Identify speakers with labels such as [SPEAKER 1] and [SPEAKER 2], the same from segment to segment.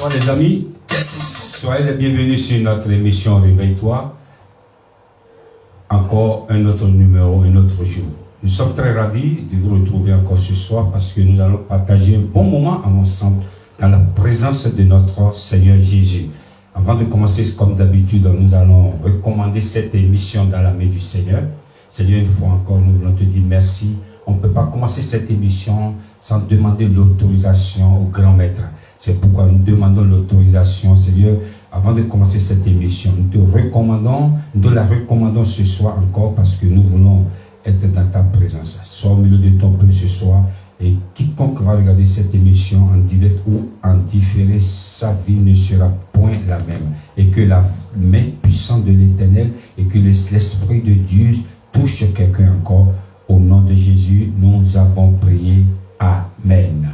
[SPEAKER 1] Bonsoir les amis, soyez les bienvenus sur notre émission Réveille-toi. Encore un autre numéro, un autre jour. Nous sommes très ravis de vous retrouver encore ce soir parce que nous allons partager un bon moment ensemble dans la présence de notre Seigneur Jésus. Avant de commencer, comme d'habitude, nous allons recommander cette émission dans la main du Seigneur. Seigneur, une fois encore, nous voulons te dire merci. On ne peut pas commencer cette émission sans demander l'autorisation au grand maître. C'est pourquoi nous demandons l'autorisation, Seigneur, avant de commencer cette émission. Nous te la recommandons ce soir encore parce que nous voulons être dans ta présence. Sois au milieu de ton peuple ce soir et quiconque va regarder cette émission en direct ou en différé, sa vie ne sera point la même. Et que la main puissante de l'Éternel et que l'Esprit de Dieu touche quelqu'un encore. Au nom de Jésus, nous avons prié. Amen.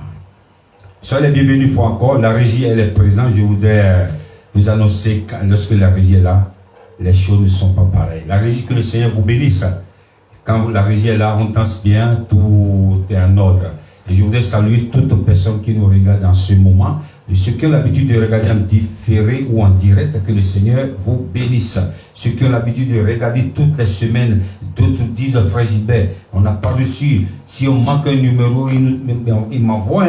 [SPEAKER 1] Soyez les bienvenus une fois encore. La régie, elle est présente. Je voudrais vous annoncer que lorsque la régie est là, les choses ne sont pas pareilles. La régie, que le Seigneur vous bénisse. Quand la régie est là, on danse bien, tout est en ordre. Et je voudrais saluer toutes les personnes qui nous regardent en ce moment. Et ceux qui ont l'habitude de regarder en différé ou en direct, que le Seigneur vous bénisse. Ceux qui ont l'habitude de regarder toutes les semaines, d'autres disent, frère Gilbert, on n'a pas reçu. Si on manque un numéro, il m'envoie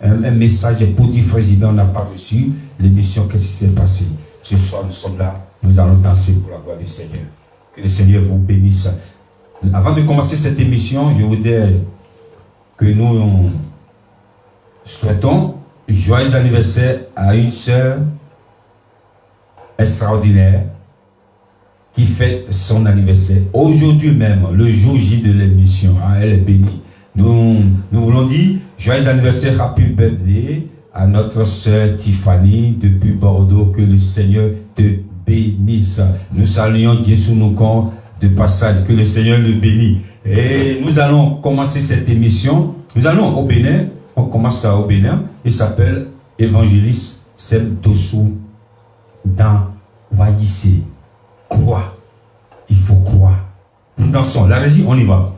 [SPEAKER 1] un message pour dire, frère Gilbert, on n'a pas reçu l'émission, qu'est-ce qui s'est passé? Ce soir, nous sommes là, nous allons danser pour la gloire du Seigneur. Que le Seigneur vous bénisse. Avant de commencer cette émission, je voudrais que nous souhaitons joyeux anniversaire à une sœur extraordinaire qui fête son anniversaire aujourd'hui même, le jour J de l'émission. Elle est bénie. Nous voulons dire joyeux anniversaire, happy birthday à notre sœur Tiffany depuis Bordeaux. Que le Seigneur te bénisse. Nous saluons Dieu sous nos camps de passage. Que le Seigneur le bénisse. Et nous allons commencer cette émission. Nous allons au Bénin. On commence au Bénin. Il s'appelle Évangéliste Sem Dossou dans Wayissé. Crois. Il faut croire. Nous dansons. La régie, on y va.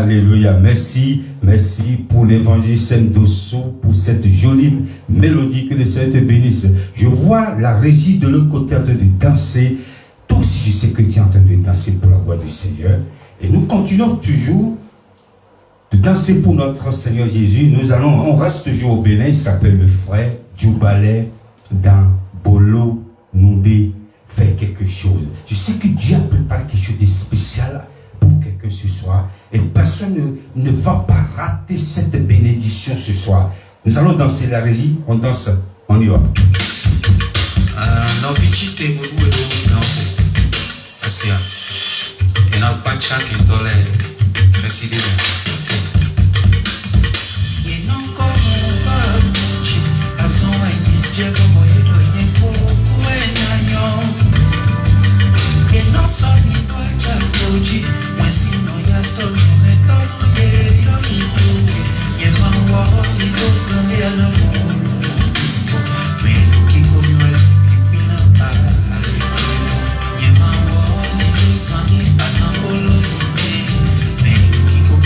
[SPEAKER 1] Alléluia. Merci. Merci pour l'évangéliste Dosso, pour cette jolie mélodie. Que le Seigneur te bénisse. Je vois la régie de l'autre côté en train de danser. Toi aussi, je sais que tu es en train de danser pour la voix du Seigneur. Et nous continuons toujours de danser pour notre Seigneur Jésus. On reste toujours au Bénin. Il s'appelle le frère Djoubale dans Bolo Noundé. Faire quelque chose. Je sais que Dieu a préparé quelque chose de spécial pour quelqu'un ce soir. Et personne ne va pas rater cette bénédiction ce soir. Nous allons danser la régie. On danse. On y va.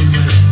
[SPEAKER 2] Thank you.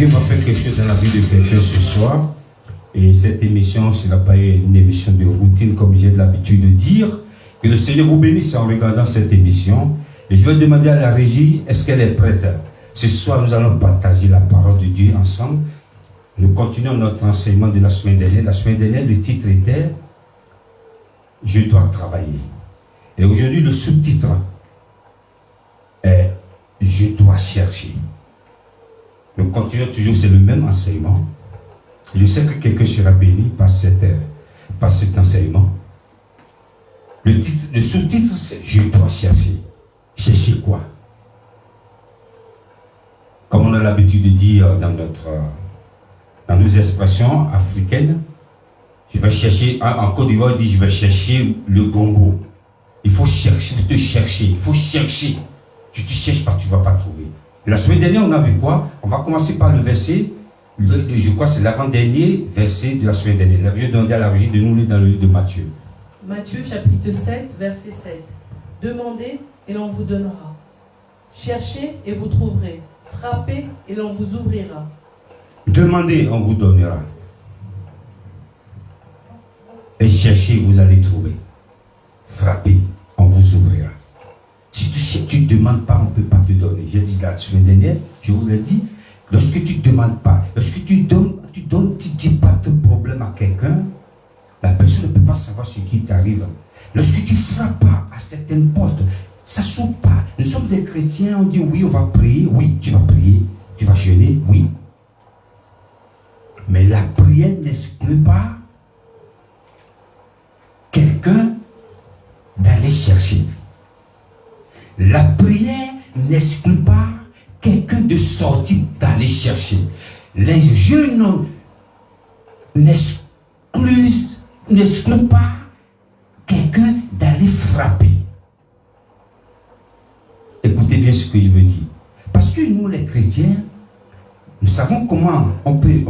[SPEAKER 1] Dieu va faire quelque chose dans la vie de quelqu'un ce soir. Et cette émission, ce n'est pas une émission de routine comme j'ai l'habitude de dire. Que le Seigneur vous bénisse en regardant cette émission. Et je vais demander à la régie, est-ce qu'elle est prête? Ce soir, nous allons partager la parole de Dieu ensemble. Nous continuons notre enseignement de la semaine dernière. La semaine dernière, le titre était « Je dois travailler ». Et aujourd'hui, le sous-titre est « Je dois chercher ». Nous continuons toujours, c'est le même enseignement. Je sais que quelqu'un sera béni par cet enseignement. Le sous-titre, c'est « Je dois chercher ». Chercher quoi? Comme on a l'habitude de dire dans nos expressions africaines, je vais chercher, en Côte d'Ivoire, on dit je vais chercher le gombo. Il faut chercher, il faut te chercher, il faut chercher. Tu ne cherches pas, tu ne vas pas trouver. La semaine dernière, on a vu quoi? On va commencer par le verset, je crois que c'est l'avant-dernier verset de la semaine dernière. Je vais demander à la régie de nous lire dans le livre de Matthieu.
[SPEAKER 2] Matthieu chapitre 7, verset 7. Demandez et l'on vous donnera. Cherchez et vous trouverez. Frappez et l'on vous ouvrira. Demandez, on vous donnera.
[SPEAKER 1] Et cherchez, vous allez trouver. Frappez, on vous ouvrira. Si tu ne demandes pas, on ne peut pas te donner. J'ai dit la semaine dernière, je vous l'ai dit, lorsque tu ne demandes pas, lorsque tu donnes, tu ne dis pas ton problème à quelqu'un, la personne ne peut pas savoir ce qui t'arrive. Lorsque tu ne frappes pas à certaines portes, ça ne s'ouvre pas. Nous sommes des chrétiens, on dit oui, on va prier. Oui, tu vas prier. Tu vas jeûner, oui. Mais la prière n'exclut pas quelqu'un d'aller chercher. La prière n'exclut pas quelqu'un de sortir d'aller chercher. Les jeûnes n'excluent pas quelqu'un d'aller frapper. Écoutez bien ce que je veux dire. Parce que nous, les chrétiens, nous savons comment on peut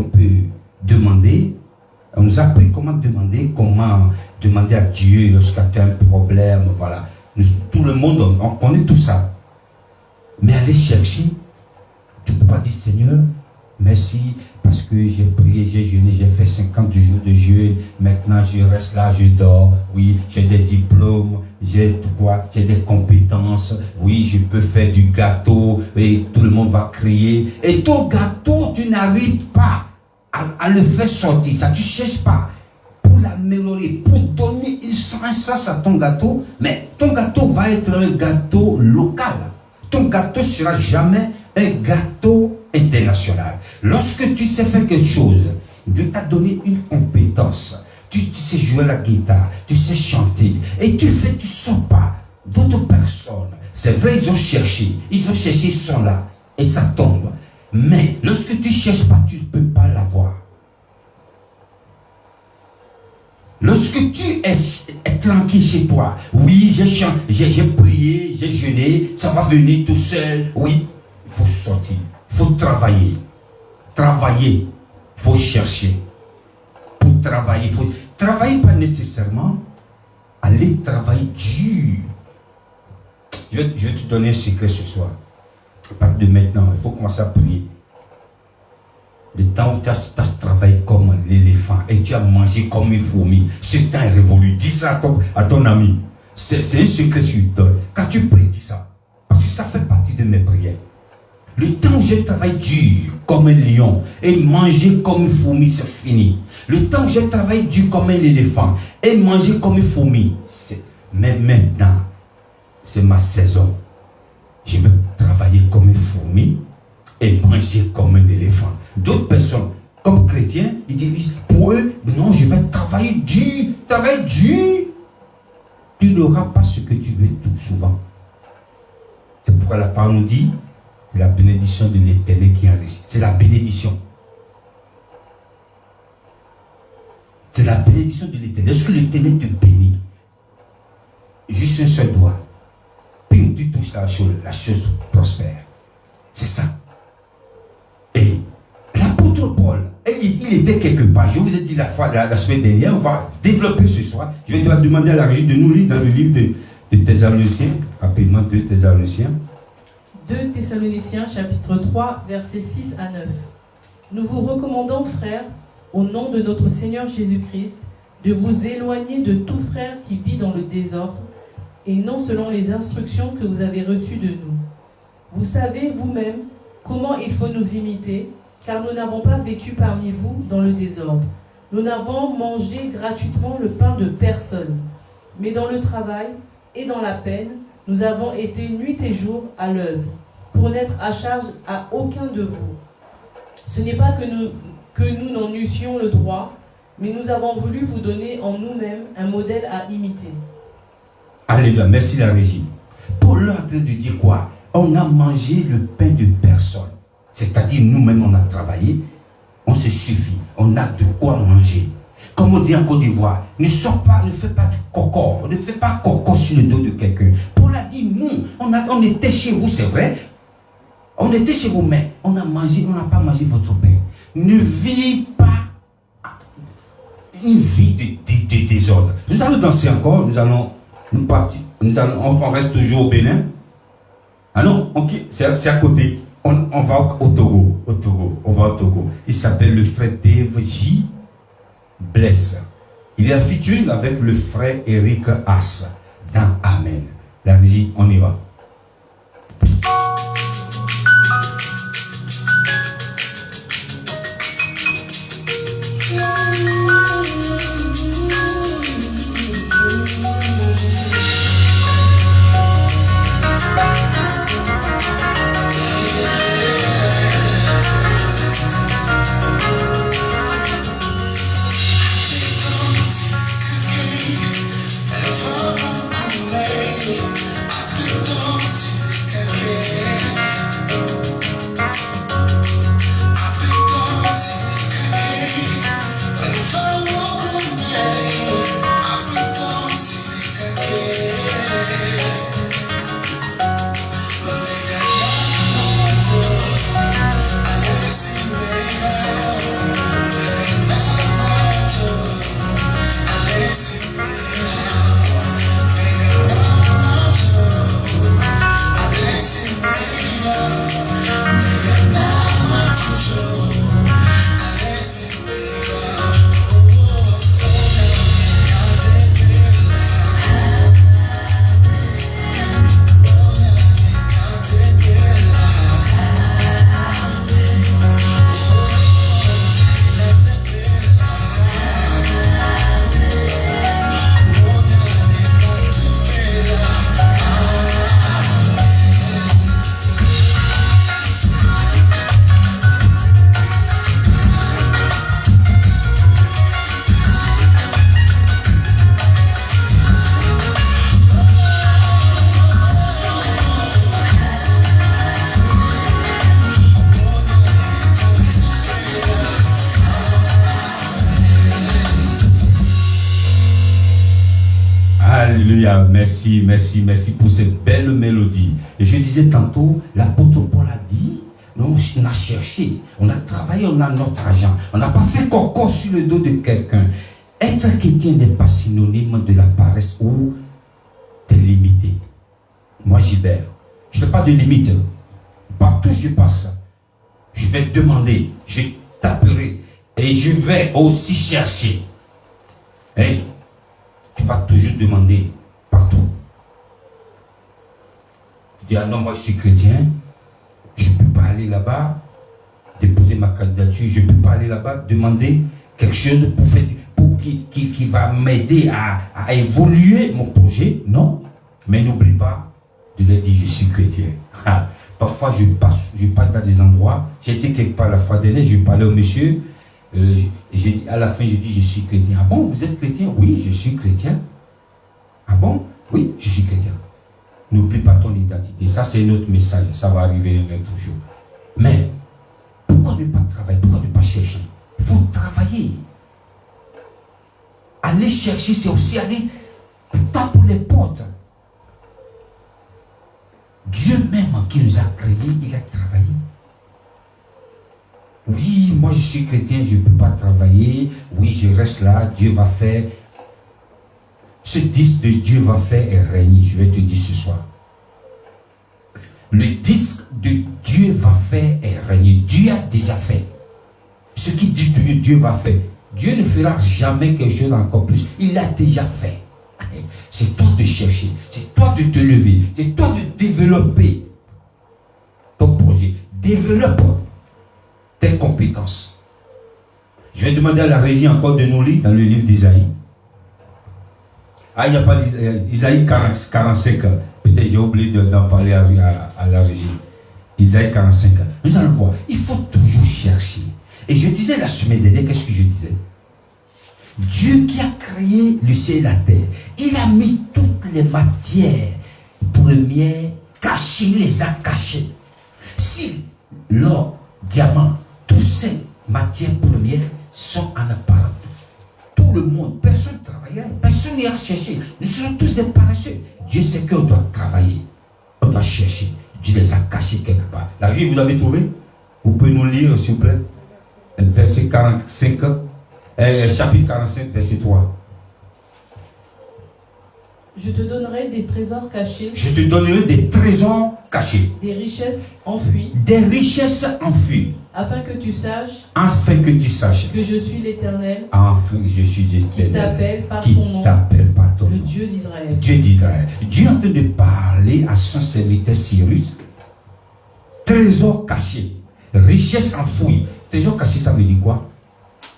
[SPEAKER 1] demander. On nous a appris comment demander à Dieu lorsqu'il y a un problème. Voilà. Tout le monde, on connaît tout ça. Mais aller chercher, tu ne peux pas dire Seigneur, merci parce que j'ai prié, j'ai jeûné, j'ai fait 50 jours de jeûne. Maintenant je reste là, je dors. Oui, j'ai des diplômes, j'ai des compétences. Oui, je peux faire du gâteau et tout le monde va crier. Et ton gâteau, tu n'arrives pas à le faire sortir. Ça, tu ne cherches pas pour l'améliorer, pour donner une sens à ton gâteau. Mais ton gâteau va être un gâteau local. Ton gâteau ne sera jamais un gâteau international. Lorsque tu sais faire quelque chose, Dieu t'a donné une compétence. Tu sais jouer la guitare, tu sais chanter. Et tu fais, tu ne sens pas. D'autres personnes, c'est vrai, ils ont cherché, ils sont là. Et ça tombe. Mais lorsque tu ne cherches pas, tu ne peux pas l'avoir. Lorsque tu es tranquille chez toi, oui, j'ai prié, j'ai jeûné, ça va venir tout seul. Oui, il faut sortir, il faut travailler. Travailler, il faut chercher. Pour travailler, il faut travailler pas nécessairement, aller travailler dur. Je vais te donner un secret ce soir. À partir de maintenant, il faut commencer à prier. Le temps où tu as travaillé comme l'éléphant et tu as mangé comme une fourmi, ce temps est révolu. Dis ça à ton ami. C'est un secret que je te donne. Quand tu pries, dis ça. Parce que ça fait partie de mes prières. Le temps où je travaille dur comme un lion et manger comme une fourmi, c'est fini. Le temps où je travaille dur comme un éléphant et manger comme une fourmi, mais maintenant, c'est ma saison. Je vais travailler comme une fourmi et manger comme un éléphant. D'autres personnes, comme chrétiens, ils disent, pour eux, non, je vais travailler dur. Travailler dur. Tu n'auras pas ce que tu veux tout souvent. C'est pourquoi la parole nous dit, la bénédiction de l'Éternel qui enrichit. C'est la bénédiction. C'est la bénédiction de l'Éternel. Est-ce que l'Éternel te bénit? Juste un seul doigt. Puis tu touches la chose prospère. C'est ça. Et l'apôtre Paul, il était quelque part. Je vous ai dit la semaine dernière, on va développer ce soir. Je vais demander à la régie de nous lire dans le livre de Thessaloniciens, rapidement 2 Thessaloniciens.
[SPEAKER 2] 2 Thessaloniciens, chapitre 3, versets 6 à 9. Nous vous recommandons, frères, au nom de notre Seigneur Jésus-Christ, de vous éloigner de tout frère qui vit dans le désordre, et non selon les instructions que vous avez reçues de nous. Vous savez vous-même comment il faut nous imiter, car nous n'avons pas vécu parmi vous dans le désordre. Nous n'avons mangé gratuitement le pain de personne, mais dans le travail et dans la peine, nous avons été nuit et jour à l'œuvre, pour n'être à charge à aucun de vous. Ce n'est pas que nous n'en eussions le droit, mais nous avons voulu vous donner en nous-mêmes un modèle à imiter.
[SPEAKER 1] Alléluia, merci la régie. Paul est en train de dire quoi? On a mangé le pain de personne. C'est-à-dire nous-mêmes on a travaillé, on se suffit, on a de quoi manger. Comme on dit en Côte d'Ivoire, ne fais pas de coco, ne fais pas coco sur le dos de quelqu'un. Paul a dit nous, on était chez vous, c'est vrai. On était chez vous, mais on a mangé, on n'a pas mangé votre pain. Ne vis pas une vie de désordre. Nous allons danser encore, on reste toujours au Bénin. Ah non, okay, c'est à côté. On va au Togo, on va au Togo. Il s'appelle le frère Dave J. Bless. Il est en featuring avec le frère Eric As dans Amen. La régie, on y va. Alléluia, merci pour cette belle mélodie. Et je disais tantôt, l'apôtre Paul a dit, non, on a cherché, on a travaillé, on a notre argent. On n'a pas fait coco sur le dos de quelqu'un. Être chrétien n'est pas synonyme de la paresse ou des limités. Moi, Gilbert, je n'ai pas de limite. Partout je passe, je vais demander, je taperai et je vais aussi chercher. Hey, tu vas toujours demander partout. Tu dis, ah non, moi je suis chrétien, je ne peux pas aller là-bas, déposer ma candidature, je ne peux pas aller là-bas, demander quelque chose qui va m'aider à évoluer mon projet. Non, mais n'oublie pas de leur dire, je suis chrétien. Parfois, je passe dans des endroits, j'ai été quelque part la fois dernière, je parlais au monsieur, à la fin, je dis, je suis chrétien. Ah bon, vous êtes chrétien? Oui, je suis chrétien. Ah bon? Oui, je suis chrétien. N'oublie pas ton identité. Ça, c'est notre message. Ça va arriver un autre jour. Mais, pourquoi ne pas travailler? Pourquoi ne pas chercher? Il faut travailler. Aller chercher, c'est aussi aller taper les portes. Dieu même qui nous a créés, il a travaillé. Oui, moi je suis chrétien, je ne peux pas travailler. Oui, je reste là, Dieu va faire. Ce disque de Dieu va faire et régner, je vais te dire ce soir. Le disque de Dieu va faire et régner. Dieu a déjà fait. ce qu'il dit Dieu va faire. Dieu ne fera jamais quelque chose encore plus. Il l'a déjà fait. C'est toi de chercher, c'est toi de te lever, c'est toi de développer ton projet. Développe tes compétences. Je vais demander à la régie encore de nous lire dans le livre d'Isaïe. Ah, il n'y a pas Isaïe 45. Peut-être j'ai oublié d'en parler à la régie. Isaïe 45. Nous allons voir. Il faut toujours chercher. Et je disais la semaine dernière, qu'est-ce que je disais? Dieu qui a créé le ciel et la terre, il a mis toutes les matières premières cachées, il les a cachées. Si l'or, diamant, toutes ces matières premières sont en apparence, tout le monde, personne ne travaille, personne n'ira chercher. Nous sommes tous des paresseux. Dieu sait qu'on doit travailler, on doit chercher. Dieu les a cachés quelque part. La vie, vous avez trouvé? Vous pouvez nous lire, s'il vous plaît? Verset 45, chapitre 45, verset 3.
[SPEAKER 2] Je te donnerai des trésors cachés.
[SPEAKER 1] Je te donnerai des trésors cachés.
[SPEAKER 2] Des richesses enfouies.
[SPEAKER 1] Des richesses enfuies.
[SPEAKER 2] Afin que tu saches.
[SPEAKER 1] Afin que tu saches.
[SPEAKER 2] Que je suis l'Éternel.
[SPEAKER 1] Afin que je suis l'Éternel.
[SPEAKER 2] Qui t'appelle par
[SPEAKER 1] qui
[SPEAKER 2] ton nom.
[SPEAKER 1] T'appelle par ton
[SPEAKER 2] le
[SPEAKER 1] nom.
[SPEAKER 2] Dieu d'Israël.
[SPEAKER 1] Dieu d'Israël. Dieu est en train de parler à son serviteur Cyrus. Trésors cachés. Richesses enfouies. Trésors cachés, ça veut dire quoi?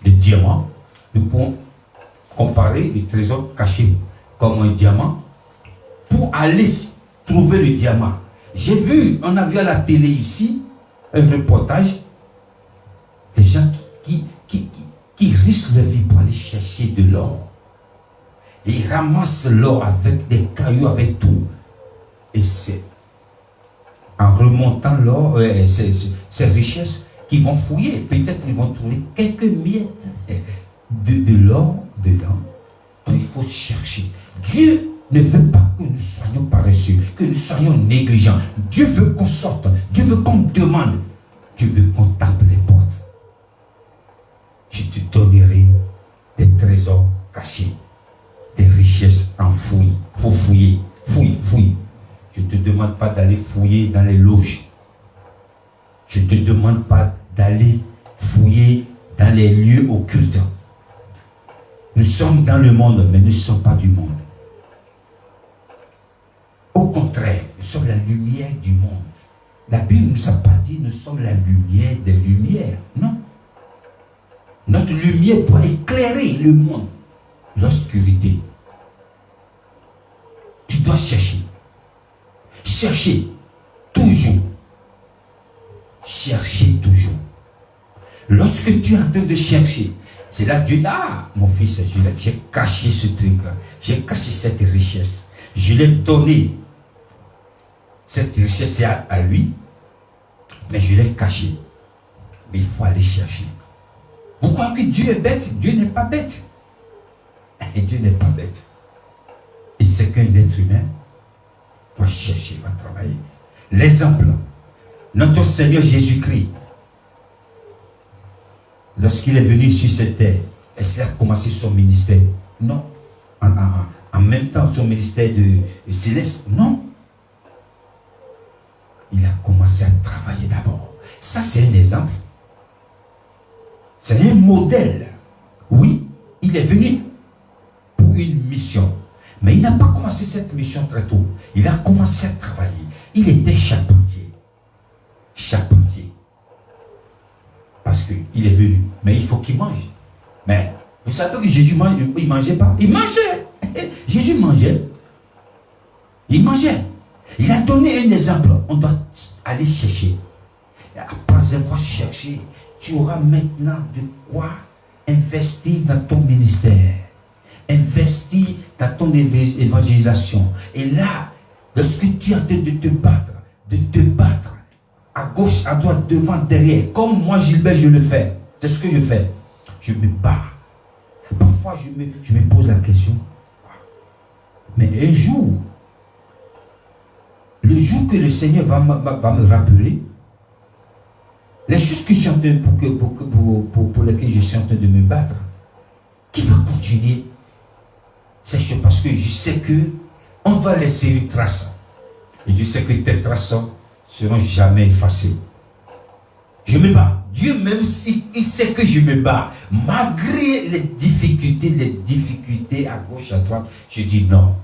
[SPEAKER 1] Les diamants. Nous pouvons comparer les trésors cachés comme un diamant pour aller trouver le diamant. J'ai vu, on a vu à la télé ici un reportage des gens qui risquent leur vie pour aller chercher de l'or. Et ils ramassent l'or avec des cailloux, avec tout. Et c'est en remontant l'or, ces richesses qu'ils vont fouiller. Peut-être ils vont trouver quelques miettes de l'or dedans. Donc il faut chercher. Dieu ne veut pas que nous soyons paresseux, que nous soyons négligents. Dieu veut qu'on sorte. Dieu veut qu'on demande. Dieu veut qu'on tape les portes. Je te donnerai des trésors cachés, des richesses enfouies. Il faut fouiller. Fouille. Je ne te demande pas d'aller fouiller dans les loges. Je ne te demande pas d'aller fouiller dans les lieux occultes. Nous sommes dans le monde, mais nous ne sommes pas du monde. Au contraire, nous sommes la lumière du monde. La Bible ne nous a pas dit nous sommes la lumière des lumières. Non. Notre lumière doit éclairer le monde. L'obscurité. Tu dois chercher. Chercher toujours. Chercher toujours. Lorsque tu es en train de chercher, c'est là que Dieu dit, ah, mon fils, j'ai caché ce truc, j'ai caché cette richesse. Je l'ai donné. Cette richesse est à lui, mais je l'ai caché. Mais il faut aller chercher. Vous croyez que Dieu est bête? Dieu n'est pas bête. Et Dieu n'est pas bête. Et c'est qu'un être humain doit chercher, va travailler. L'exemple, notre Seigneur Jésus-Christ, lorsqu'il est venu sur cette terre, est-ce qu'il a commencé son ministère? Non. En même temps, son ministère de céleste? Non. Il a commencé à travailler d'abord. Ça, c'est un exemple. C'est un modèle. Oui, il est venu pour une mission. Mais il n'a pas commencé cette mission très tôt. Il a commencé à travailler. Il était charpentier. Charpentier. Parce qu'il est venu. Mais il faut qu'il mange. Mais vous savez que Jésus mange, il ne mangeait pas. Il mangeait. Jésus mangeait. Il mangeait. Il a donné un exemple. On doit aller chercher. Et après avoir cherché, tu auras maintenant de quoi investir dans ton ministère. Investir dans ton évangélisation. Et là, lorsque tu es en train de te battre, à gauche, à droite, devant, derrière, comme moi, Gilbert, je le fais. C'est ce que je fais. Je me bats. Parfois, je me pose la question. Mais un jour, le jour que le Seigneur va me rappeler, les choses que je suis en train pour lesquelles je suis en train de me battre, qui va continuer ces choses, parce que je sais que on doit laisser une trace. Et je sais que tes traces seront jamais effacées.
[SPEAKER 3] Je me bats. Dieu, même s'il sait que je me bats, malgré les difficultés à gauche, à droite, je dis non.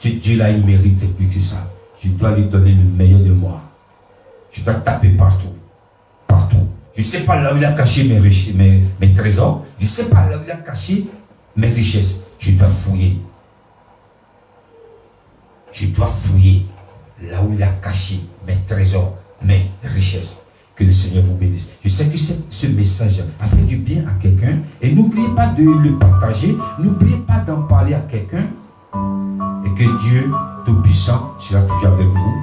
[SPEAKER 3] Ce Dieu-là, il mérite plus que ça. Je dois lui donner le meilleur de moi. Je dois taper partout. Partout. Je ne sais pas là où il a caché mes trésors. Je ne sais pas là où il a caché mes richesses. Je dois fouiller. Je dois fouiller là où il a caché mes trésors, mes richesses. Que le Seigneur vous bénisse. Je sais que ce message a fait du bien à quelqu'un. Et n'oubliez pas de le partager. N'oubliez pas d'en parler à quelqu'un. Et que Dieu Tout-Puissant sera toujours avec vous.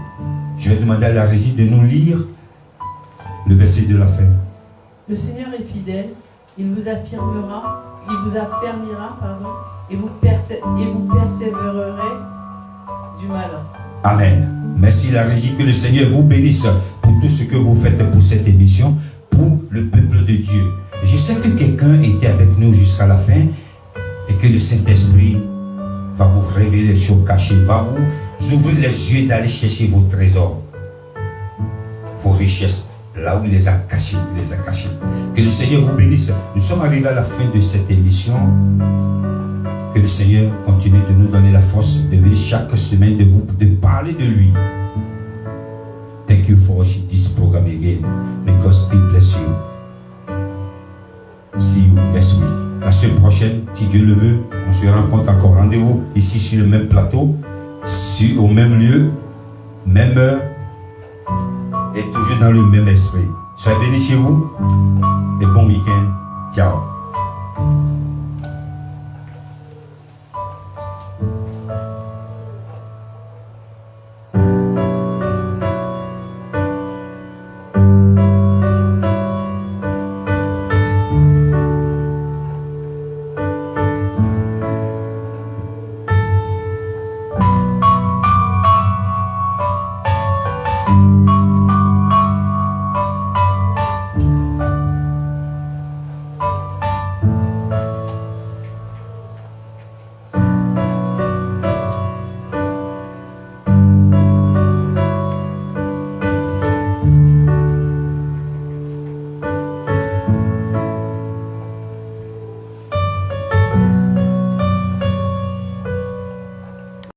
[SPEAKER 3] Je vais demander à la régie de nous lire le verset de la fin.
[SPEAKER 2] Le Seigneur est fidèle. Il vous affermira, et vous persévérerez du malin.
[SPEAKER 3] Amen. Merci la régie, que le Seigneur vous bénisse pour tout ce que vous faites pour cette émission, pour le peuple de Dieu. Je sais que quelqu'un était avec nous jusqu'à la fin et que le Saint-Esprit va vous révéler les choses cachées, va vous ouvrir les yeux d'aller chercher vos trésors, vos richesses, là où il les a cachés, Que le Seigneur vous bénisse. Nous sommes arrivés à la fin de cette émission. Que le Seigneur continue de nous donner la force de venir chaque semaine de parler de lui. Thank you for watching this program again. May God still bless you. See you next week. La semaine prochaine, si Dieu le veut, on se rencontre encore. Rendez-vous ici sur le même plateau, au même lieu, même heure, et toujours dans le même esprit. Soyez bénis chez vous et bon week-end. Ciao.